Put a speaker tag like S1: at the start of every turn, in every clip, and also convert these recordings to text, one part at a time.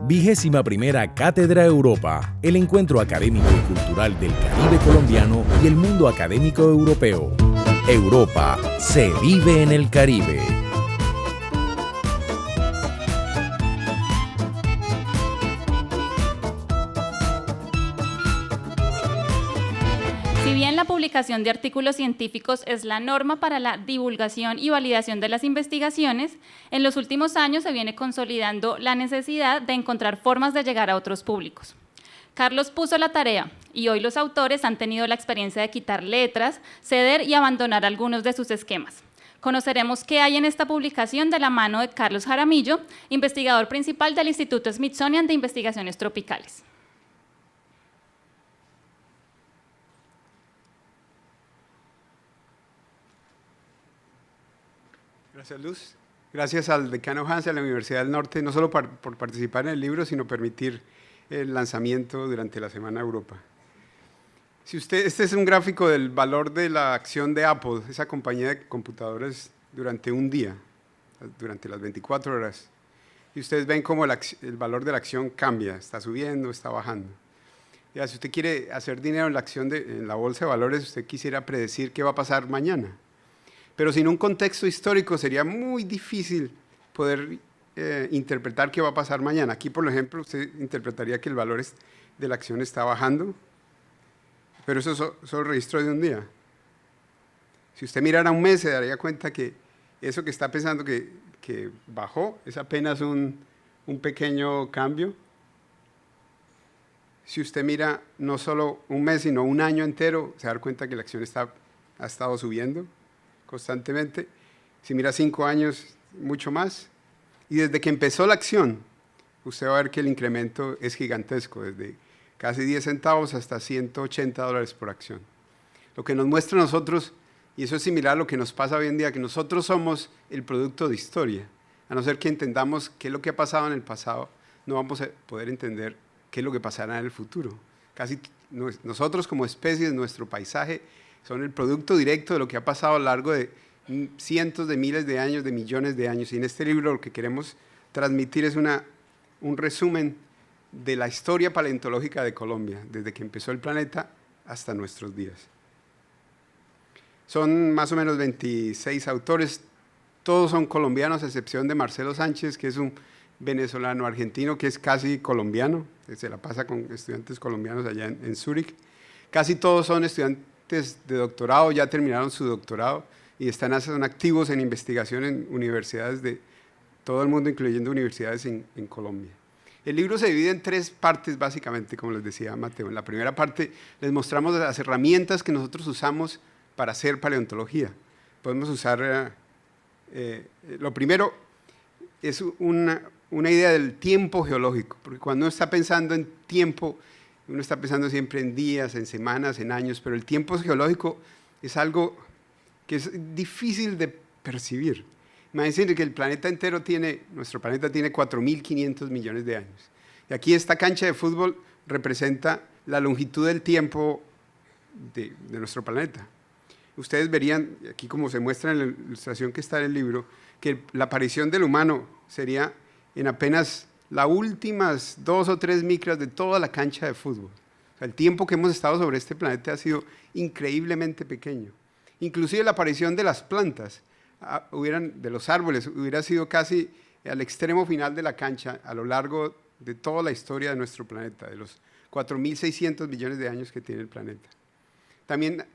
S1: 21ª Cátedra Europa, el encuentro académico y cultural del Caribe colombiano y el mundo académico europeo. Europa se vive en el Caribe.
S2: Si bien la publicación de artículos científicos es la norma para la divulgación y validación de las investigaciones, en los últimos años se viene consolidando la necesidad de encontrar formas de llegar a otros públicos. Carlos puso la tarea y hoy los autores han tenido la experiencia de quitar letras, ceder y abandonar algunos de sus esquemas. Conoceremos qué hay en esta publicación de la mano de Carlos Jaramillo, investigador principal del Instituto Smithsonian de Investigaciones Tropicales.
S3: Gracias, Luz. Gracias al decano Hans y a la Universidad del Norte, no solo por participar en el libro, sino permitir el lanzamiento durante la Semana Europa. Este es un gráfico del valor de la acción de Apple, esa compañía de computadores, durante un día, durante las 24 horas. Y ustedes ven cómo el valor de la acción cambia, está subiendo, está bajando. Ya, si usted quiere hacer dinero en la acción en la bolsa de valores, usted quisiera predecir qué va a pasar mañana. Pero sin un contexto histórico sería muy difícil poder interpretar qué va a pasar mañana. Aquí, por ejemplo, usted interpretaría que el valor de la acción está bajando, pero eso es solo registro de un día. Si usted mirara un mes, se daría cuenta que eso que está pensando que bajó es apenas un pequeño cambio. Si usted mira no solo un mes, sino un año entero, se da cuenta que la acción ha estado subiendo constantemente. Si mira 5 años, mucho más. Y desde que empezó la acción, usted va a ver que el incremento es gigantesco, desde casi 10 centavos hasta $180 por acción. Lo que nos muestra a nosotros, y eso es similar a lo que nos pasa hoy en día, que nosotros somos el producto de historia. A no ser que entendamos qué es lo que ha pasado en el pasado, no vamos a poder entender qué es lo que pasará en el futuro. Casi nosotros como especies, nuestro paisaje, son el producto directo de lo que ha pasado a lo largo de cientos de miles de años, de millones de años. Y en este libro lo que queremos transmitir es un resumen de la historia paleontológica de Colombia, desde que empezó el planeta hasta nuestros días. Son más o menos 26 autores, todos son colombianos, a excepción de Marcelo Sánchez, que es un venezolano argentino que es casi colombiano, se la pasa con estudiantes colombianos allá en Zúrich. Casi todos son estudiantes de doctorado, ya terminaron su doctorado y son activos en investigación en universidades de todo el mundo, incluyendo universidades en Colombia. El libro se divide en 3 partes básicamente, como les decía Mateo. En la primera parte les mostramos las herramientas que nosotros usamos para hacer paleontología. Podemos usar, lo primero es una idea del tiempo geológico, porque cuando uno está pensando en tiempo, uno está pensando siempre en días, en semanas, en años, pero el tiempo geológico es algo que es difícil de percibir. Imagínense que el planeta entero nuestro planeta tiene 4.500 millones de años. Y aquí esta cancha de fútbol representa la longitud del tiempo de nuestro planeta. Ustedes verían, aquí como se muestra en la ilustración que está en el libro, que la aparición del humano sería en apenas las últimas 2 o 3 micras de toda la cancha de fútbol. O sea, el tiempo que hemos estado sobre este planeta ha sido increíblemente pequeño. Inclusive la aparición de las plantas, de los árboles, hubiera sido casi al extremo final de la cancha a lo largo de toda la historia de nuestro planeta, de los 4.600 millones de años que tiene el planeta. También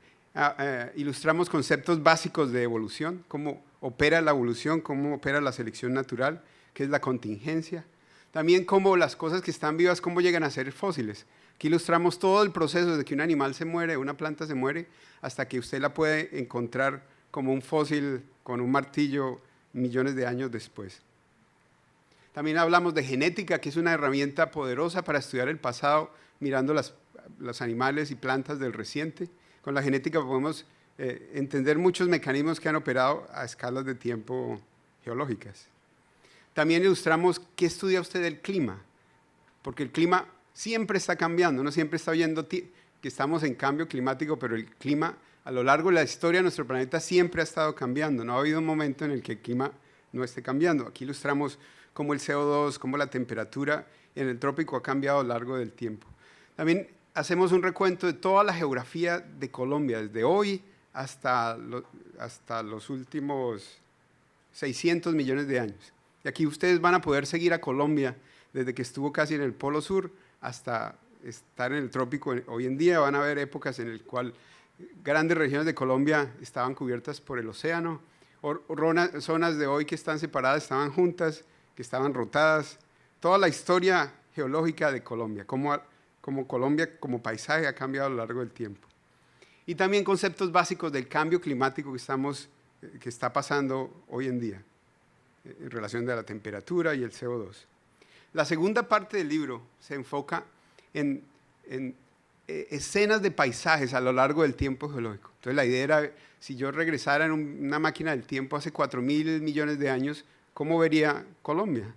S3: ilustramos conceptos básicos de evolución, cómo opera la evolución, cómo opera la selección natural, qué es la contingencia. También cómo las cosas que están vivas, cómo llegan a ser fósiles. Aquí ilustramos todo el proceso desde que un animal se muere, una planta se muere, hasta que usted la puede encontrar como un fósil con un martillo millones de años después. También hablamos de genética, que es una herramienta poderosa para estudiar el pasado, mirando los animales y plantas del reciente. Con la genética podemos entender muchos mecanismos que han operado a escalas de tiempo geológicas. También ilustramos qué estudia usted del clima, porque el clima siempre está cambiando, uno siempre está oyendo que estamos en cambio climático, pero el clima a lo largo de la historia de nuestro planeta siempre ha estado cambiando, no ha habido un momento en el que el clima no esté cambiando. Aquí ilustramos cómo el CO2, cómo la temperatura en el trópico ha cambiado a lo largo del tiempo. También hacemos un recuento de toda la geografía de Colombia, desde hoy hasta los últimos 600 millones de años. Y aquí ustedes van a poder seguir a Colombia desde que estuvo casi en el Polo Sur hasta estar en el trópico. Hoy en día van a haber épocas en las cuales grandes regiones de Colombia estaban cubiertas por el océano, zonas de hoy que están separadas estaban juntas, que estaban rotadas. Toda la historia geológica de Colombia, como Colombia como paisaje ha cambiado a lo largo del tiempo. Y también conceptos básicos del cambio climático que está pasando hoy en día, en relación de la temperatura y el CO2. La segunda parte del libro se enfoca en escenas de paisajes a lo largo del tiempo geológico. Entonces la idea era, si yo regresara en una máquina del tiempo hace 4.000 millones de años, ¿cómo vería Colombia?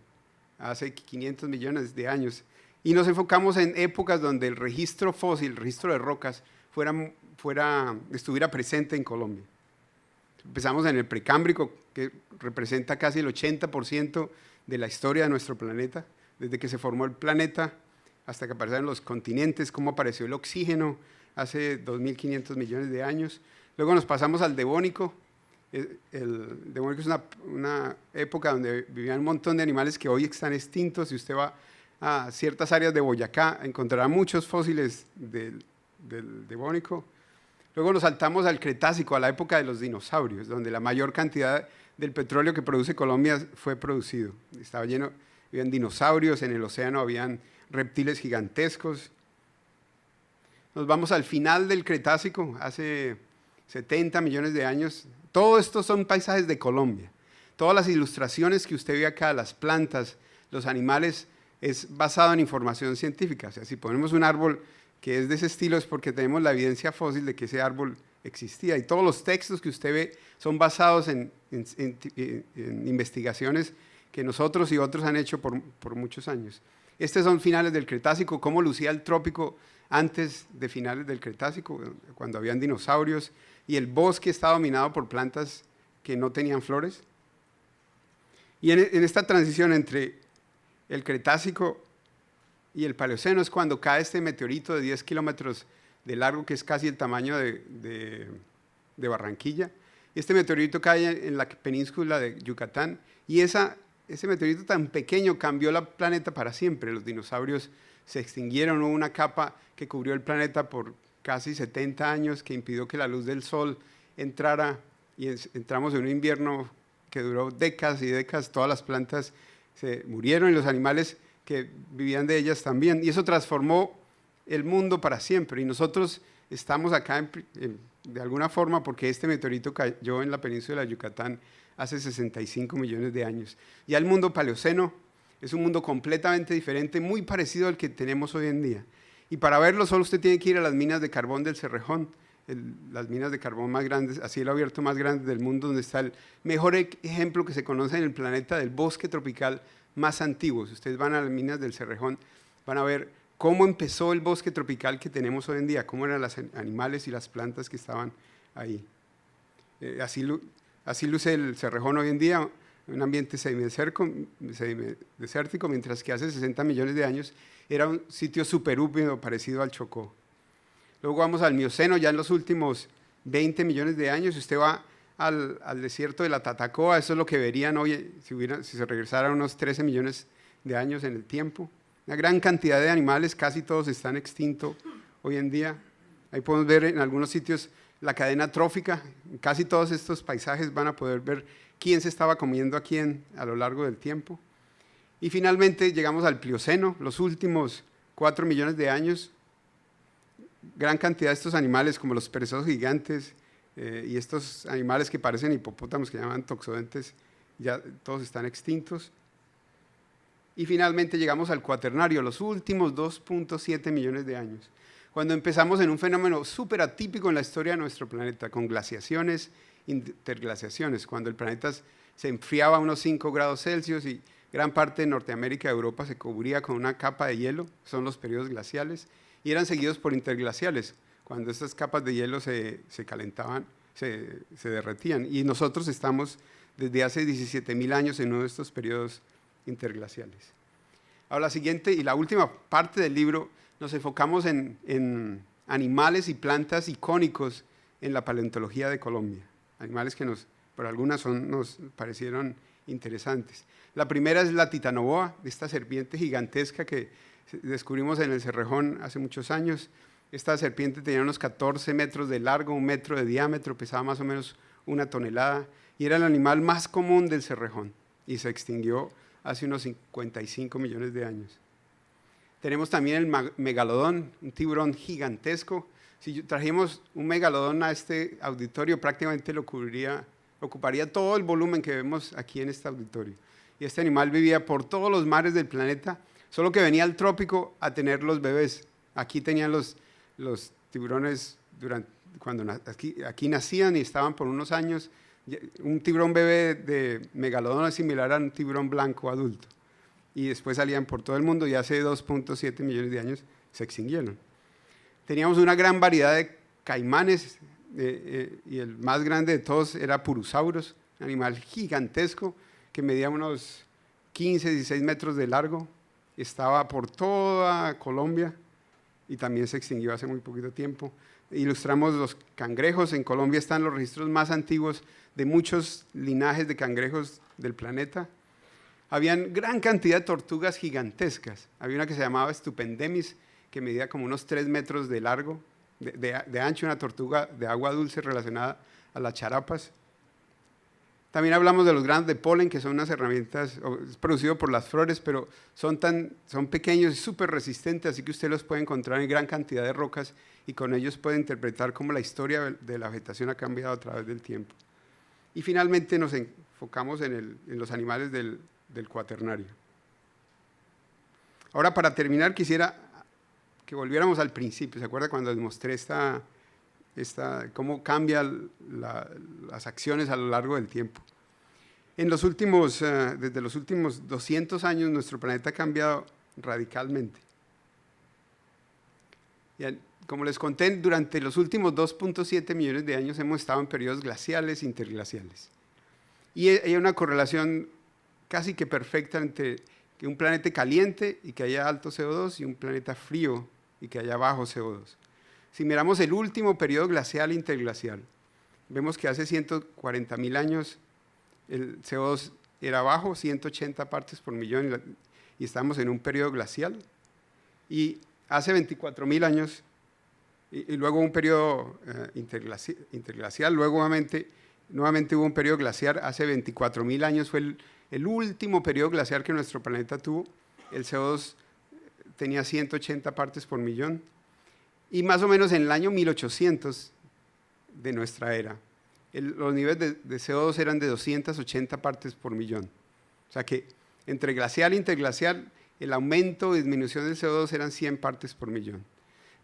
S3: Hace 500 millones de años. Y nos enfocamos en épocas donde el registro fósil, el registro de rocas, estuviera presente en Colombia. Empezamos en el Precámbrico, que representa casi el 80% de la historia de nuestro planeta, desde que se formó el planeta hasta que aparecieron los continentes, cómo apareció el oxígeno hace 2.500 millones de años. Luego nos pasamos al Devónico. El Devónico es una época donde vivían un montón de animales que hoy están extintos. Si usted va a ciertas áreas de Boyacá, encontrará muchos fósiles del Devónico. Luego nos saltamos al Cretácico, a la época de los dinosaurios, donde la mayor cantidad del petróleo que produce Colombia fue producido. Estaba lleno, habían dinosaurios, en el océano habían reptiles gigantescos. Nos vamos al final del Cretácico, hace 70 millones de años. Todo esto son paisajes de Colombia. Todas las ilustraciones que usted ve acá, las plantas, los animales, es basado en información científica. O sea, si ponemos un árbol que es de ese estilo es porque tenemos la evidencia fósil de que ese árbol existía. Y todos los textos que usted ve son basados en investigaciones que nosotros y otros han hecho por muchos años. Estos son finales del Cretácico, cómo lucía el trópico antes de finales del Cretácico, cuando habían dinosaurios, y el bosque está dominado por plantas que no tenían flores. Y en esta transición entre el Cretácico y el Paleoceno es cuando cae este meteorito de 10 kilómetros de largo, que es casi el tamaño de Barranquilla. Y este meteorito cae en la península de Yucatán, y ese meteorito tan pequeño cambió el planeta para siempre. Los dinosaurios se extinguieron, hubo una capa que cubrió el planeta por casi 70 años, que impidió que la luz del sol entrara, y entramos en un invierno que duró décadas y décadas. Todas las plantas se murieron y los animales que vivían de ellas también, y eso transformó el mundo para siempre. Y nosotros estamos acá de alguna forma porque este meteorito cayó en la península de Yucatán hace 65 millones de años. Ya el mundo paleoceno es un mundo completamente diferente, muy parecido al que tenemos hoy en día. Y para verlo solo usted tiene que ir a las minas de carbón del Cerrejón, las minas de carbón más grandes, a cielo abierto más grandes del mundo, donde está el mejor ejemplo que se conoce en el planeta del bosque tropical más antiguo. Si ustedes van a las minas del Cerrejón, van a ver cómo empezó el bosque tropical que tenemos hoy en día, cómo eran los animales y las plantas que estaban ahí. Así luce el Cerrejón hoy en día, un ambiente semidesértico, mientras que hace 60 millones de años era un sitio súper húmedo parecido al Chocó. Luego vamos al Mioceno, ya en los últimos 20 millones de años. Si usted va al desierto de la Tatacoa, eso es lo que verían hoy si se regresara unos 13 millones de años en el tiempo. Una gran cantidad de animales, casi todos están extintos hoy en día. Ahí podemos ver en algunos sitios la cadena trófica. En casi todos estos paisajes van a poder ver quién se estaba comiendo a quién a lo largo del tiempo. Y finalmente llegamos al Plioceno, los últimos 4 millones de años. Gran cantidad de estos animales, como los perezosos gigantes y estos animales que parecen hipopótamos, que llaman toxodontes, ya todos están extintos. Y finalmente llegamos al Cuaternario, los últimos 2.7 millones de años, cuando empezamos en un fenómeno súper atípico en la historia de nuestro planeta, con glaciaciones, interglaciaciones, cuando el planeta se enfriaba a unos 5 grados Celsius y gran parte de Norteamérica y Europa se cubría con una capa de hielo, son los periodos glaciales, y eran seguidos por interglaciales, cuando estas capas de hielo se calentaban, se derretían. Y nosotros estamos desde hace 17.000 años en uno de estos periodos interglaciales. Ahora la siguiente y la última parte del libro nos enfocamos en animales y plantas icónicos en la paleontología de Colombia, animales que por algunas nos parecieron interesantes. La primera es la titanoboa, esta serpiente gigantesca que descubrimos en el Cerrejón hace muchos años. Esta serpiente tenía unos 14 metros de largo, 1 metro de diámetro, pesaba más o menos 1 tonelada y era el animal más común del Cerrejón y se extinguió hace unos 55 millones de años. Tenemos también el megalodón, un tiburón gigantesco. Si trajimos un megalodón a este auditorio, prácticamente ocuparía todo el volumen que vemos aquí en este auditorio. Y este animal vivía por todos los mares del planeta, solo que venía al trópico a tener los bebés. Aquí tenían los tiburones, cuando aquí nacían y estaban por unos años. Un tiburón bebé de megalodón es similar a un tiburón blanco adulto. Y después salían por todo el mundo y hace 2.7 millones de años se extinguieron. Teníamos una gran variedad de caimanes y el más grande de todos era Purusaurus, un animal gigantesco que medía unos 15, 16 metros de largo. Estaba por toda Colombia y también se extinguió hace muy poquito tiempo. Ilustramos los cangrejos. En Colombia están los registros más antiguos de muchos linajes de cangrejos del planeta. Habían gran cantidad de tortugas gigantescas. Había una que se llamaba Stupendemis, que medía como unos 3 metros de largo, de ancho, una tortuga de agua dulce relacionada a las charapas. También hablamos de los granos de polen, que son unas herramientas, es producido por las flores, pero son pequeños y súper resistentes, así que usted los puede encontrar en gran cantidad de rocas y con ellos puede interpretar cómo la historia de la vegetación ha cambiado a través del tiempo. Y finalmente nos enfocamos en los animales del cuaternario. Ahora, para terminar, quisiera que volviéramos al principio. ¿Se acuerda cuando les mostré cómo cambian las acciones a lo largo del tiempo? Desde los últimos 200 años, nuestro planeta ha cambiado radicalmente. Como les conté, durante los últimos 2.7 millones de años hemos estado en periodos glaciales e interglaciales. Y hay una correlación casi que perfecta entre que un planeta caliente y que haya alto CO2 y un planeta frío y que haya bajo CO2. Si miramos el último periodo glacial e interglacial, vemos que hace 140.000 años el CO2 era bajo, 180 partes por millón, y estamos en un periodo glacial. Y hace 24.000 años, y luego un periodo interglacial, luego nuevamente hubo un periodo glaciar. Hace 24.000 años fue el último periodo glaciar que nuestro planeta tuvo. El CO2 tenía 180 partes por millón. Y más o menos en el año 1800 de nuestra era, los niveles de CO2 eran de 280 partes por millón. O sea que entre glacial e interglacial, el aumento o disminución del CO2 eran 100 partes por millón.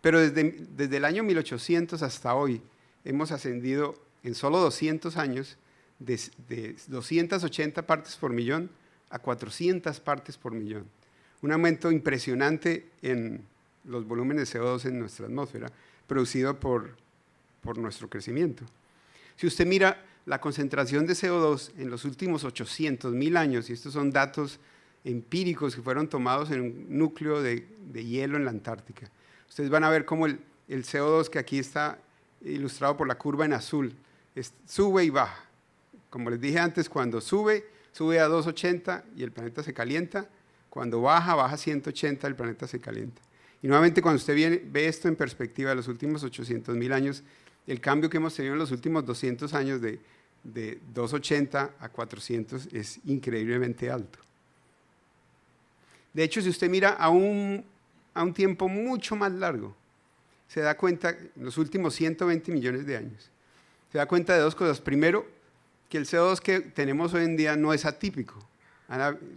S3: Pero desde el año 1800 hasta hoy, hemos ascendido en solo 200 años de 280 partes por millón a 400 partes por millón. Un aumento impresionante en los volúmenes de CO2 en nuestra atmósfera, producido por nuestro crecimiento. Si usted mira la concentración de CO2 en los últimos 800.000 años, y estos son datos empíricos que fueron tomados en un núcleo de hielo en la Antártica, ustedes van a ver cómo el CO2, que aquí está ilustrado por la curva en azul, sube y baja. Como les dije antes, cuando sube a 280 y el planeta se calienta. Cuando baja a 180, el planeta se calienta. Y nuevamente, cuando usted ve esto en perspectiva de los últimos 800.000 años, el cambio que hemos tenido en los últimos 200 años de 280 a 400 es increíblemente alto. De hecho, si usted mira a un tiempo mucho más largo, se da cuenta, en los últimos 120 millones de años, se da cuenta de dos cosas. Primero, que el CO2 que tenemos hoy en día no es atípico.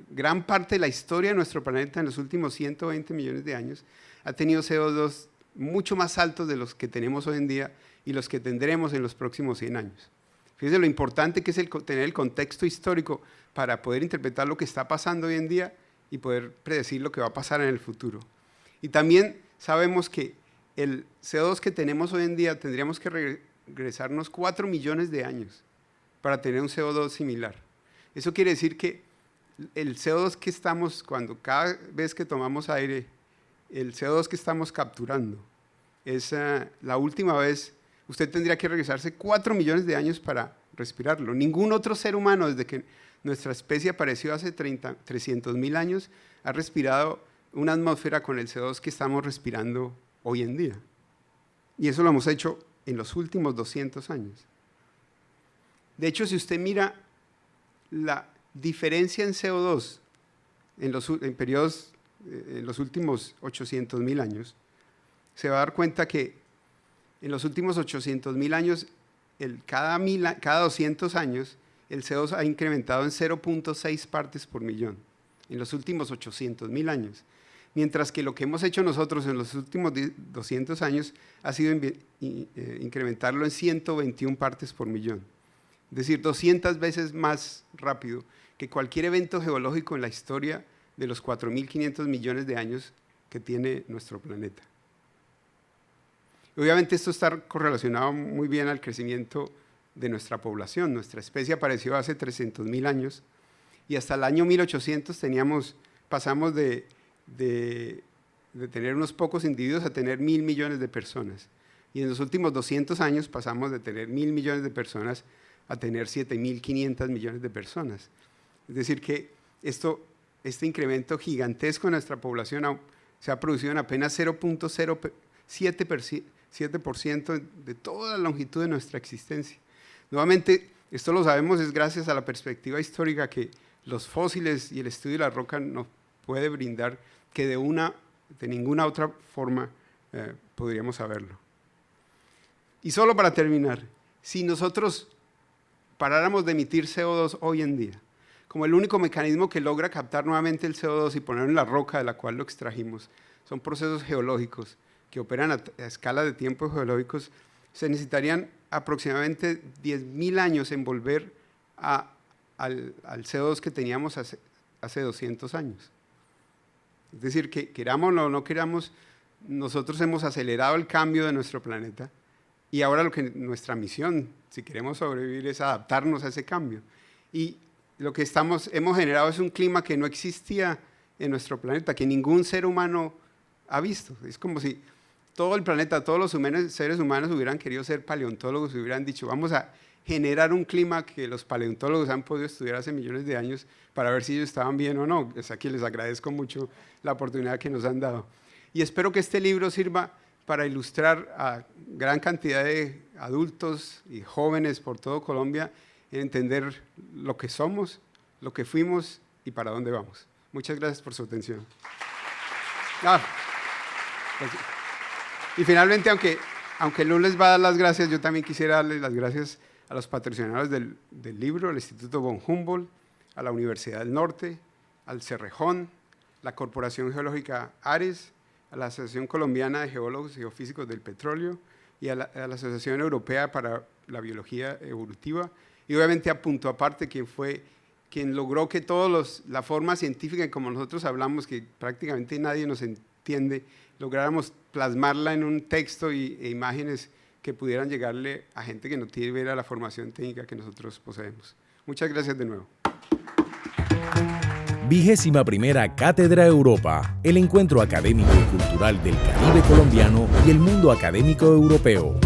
S3: Gran parte de la historia de nuestro planeta en los últimos 120 millones de años ha tenido CO2 mucho más altos de los que tenemos hoy en día y los que tendremos en los próximos 100 años. Fíjense lo importante que es tener el contexto histórico para poder interpretar lo que está pasando hoy en día y poder predecir lo que va a pasar en el futuro. Y también sabemos que el CO2 que tenemos hoy en día tendríamos que regresarnos 4 millones de años para tener un CO2 similar. Eso quiere decir que el CO2 que estamos, cada vez que tomamos aire, el CO2 que estamos capturando, es la última vez, usted tendría que regresarse 4 millones de años para respirarlo. Ningún otro ser humano, desde que nuestra especie apareció hace 300.000 años, ha respirado una atmósfera con el CO2 que estamos respirando hoy en día. Y eso lo hemos hecho en los últimos 200 años. De hecho, si usted mira la diferencia en CO2 en los últimos 800.000 años, se va a dar cuenta que en los últimos 800.000 años, cada 200 años, el CO2 ha incrementado en 0.6 partes por millón, en los últimos 800.000 años. Mientras que lo que hemos hecho nosotros en los últimos 200 años ha sido incrementarlo en 121 partes por millón. Es decir, 200 veces más rápido que cualquier evento geológico en la historia de los 4.500 millones de años que tiene nuestro planeta. Obviamente esto está correlacionado muy bien al crecimiento de nuestra población. Nuestra especie apareció hace 300.000 años y hasta el año 1800 pasamos de tener unos pocos individuos a tener 1.000 millones de personas. Y en los últimos 200 años pasamos de tener 1.000 millones de personas a tener 7.500 millones de personas. Es decir que este incremento gigantesco en nuestra población se ha producido en apenas 0.07% de toda la longitud de nuestra existencia. Nuevamente, esto lo sabemos es gracias a la perspectiva histórica que los fósiles y el estudio de la roca nos puede brindar, que de ninguna otra forma podríamos saberlo. Y solo para terminar, si nosotros paráramos de emitir CO2 hoy en día, como el único mecanismo que logra captar nuevamente el CO2 y ponerlo en la roca de la cual lo extrajimos, son procesos geológicos que operan a escala de tiempos geológicos, se necesitarían aproximadamente 10.000 años en volver al CO2 que teníamos hace 200 años. Es decir, que queramos o no queramos, nosotros hemos acelerado el cambio de nuestro planeta y ahora nuestra misión, si queremos sobrevivir, es adaptarnos a ese cambio. Y lo que hemos generado es un clima que no existía en nuestro planeta, que ningún ser humano ha visto. Es como si todo el planeta, todos los seres humanos hubieran querido ser paleontólogos y hubieran dicho, vamos a generar un clima que los paleontólogos han podido estudiar hace millones de años para ver si ellos estaban bien o no. Es aquí les agradezco mucho la oportunidad que nos han dado. Y espero que este libro sirva para ilustrar a gran cantidad de adultos y jóvenes por todo Colombia en entender lo que somos, lo que fuimos y para dónde vamos. Muchas gracias por su atención. Y finalmente, aunque Luz les va a dar las gracias, yo también quisiera darles las gracias a los patrocinadores del libro, al Instituto von Humboldt, a la Universidad del Norte, al Cerrejón, la Corporación Geológica Ares, a la Asociación Colombiana de Geólogos y Geofísicos del Petróleo y a la Asociación Europea para la Biología Evolutiva, y obviamente a Punto Aparte, quien logró que la forma científica, como nosotros hablamos, que prácticamente nadie nos entiende, lográramos plasmarla en un texto e imágenes que pudieran llegarle a gente que no tuviera la formación técnica que nosotros poseemos. Muchas gracias de nuevo.
S1: 21ª Cátedra Europa, el encuentro académico y cultural del Caribe colombiano y el mundo académico europeo.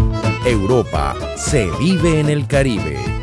S1: Europa se vive en el Caribe.